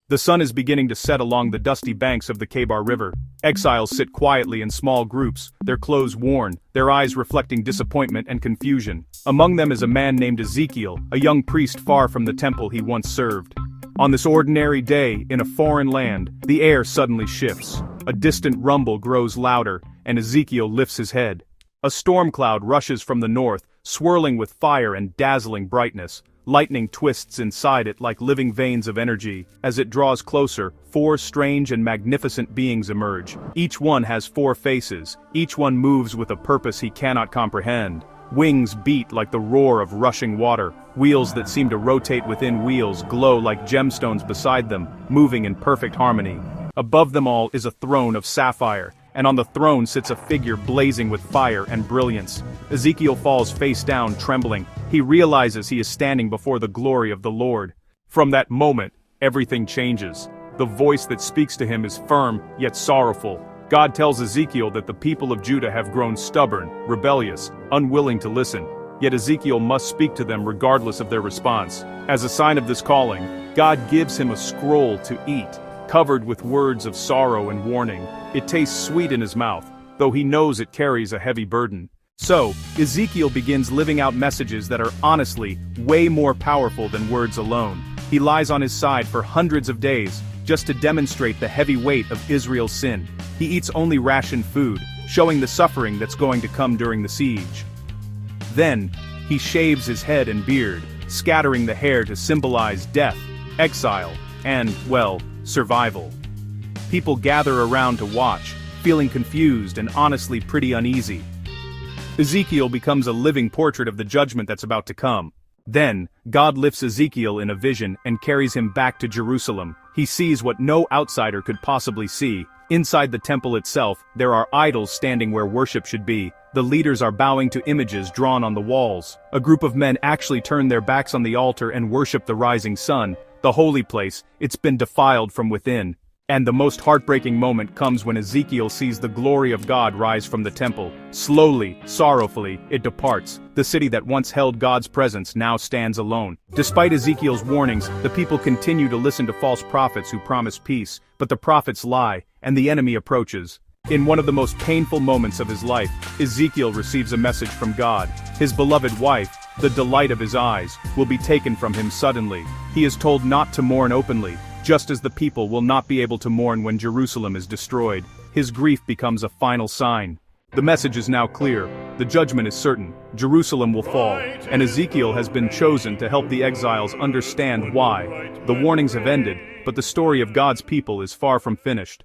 The sun is beginning to set along the dusty banks of the Kebar River. Exiles sit quietly in small groups, their clothes worn, their eyes reflecting disappointment and confusion. Among them is a man named Ezekiel, a young priest far from the temple he once served. On this ordinary day, in a foreign land, the air suddenly shifts. A distant rumble grows louder, and Ezekiel lifts his head. A storm cloud rushes from the north, swirling with fire and dazzling brightness. Lightning twists inside it like living veins of energy. As it draws closer, 4 strange and magnificent beings emerge. Each one has 4 faces. Each one moves with a purpose he cannot comprehend. Wings beat like the roar of rushing water. Wheels that seem to rotate within wheels glow like gemstones beside them, moving in perfect harmony. Above them all is a throne of sapphire, and on the throne sits a figure blazing with fire and brilliance. Ezekiel falls face down, trembling. He realizes he is standing before the glory of the Lord. From that moment, everything changes. The voice that speaks to him is firm, yet sorrowful. God tells Ezekiel that the people of Judah have grown stubborn, rebellious, unwilling to listen. Yet Ezekiel must speak to them regardless of their response. As a sign of this calling, God gives him a scroll to eat, covered with words of sorrow and warning. It tastes sweet in his mouth, though he knows it carries a heavy burden. So, Ezekiel begins living out messages that are honestly way more powerful than words alone. He lies on his side for hundreds of days, just to demonstrate the heavy weight of Israel's sin. He eats only rationed food, showing the suffering that's going to come during the siege. Then, he shaves his head and beard, scattering the hair to symbolize death, exile, and, well, survival. People gather around to watch, feeling confused and honestly pretty uneasy. Ezekiel becomes a living portrait of the judgment that's about to come. Then, God lifts Ezekiel in a vision and carries him back to Jerusalem. He sees what no outsider could possibly see. Inside the temple itself, there are idols standing where worship should be. The leaders are bowing to images drawn on the walls. A group of men actually turn their backs on the altar and worship the rising sun. The holy place, it's been defiled from within. And the most heartbreaking moment comes when Ezekiel sees the glory of God rise from the temple. Slowly, sorrowfully, it departs. The city that once held God's presence now stands alone. Despite Ezekiel's warnings, the people continue to listen to false prophets who promise peace, but the prophets lie, and the enemy approaches. In one of the most painful moments of his life, Ezekiel receives a message from God. His beloved wife, the delight of his eyes, will be taken from him suddenly. He is told not to mourn openly, just as the people will not be able to mourn when Jerusalem is destroyed. His grief becomes a final sign. The message is now clear. The judgment is certain. Jerusalem will fall, and Ezekiel has been chosen to help the exiles understand why. The warnings have ended, but the story of God's people is far from finished.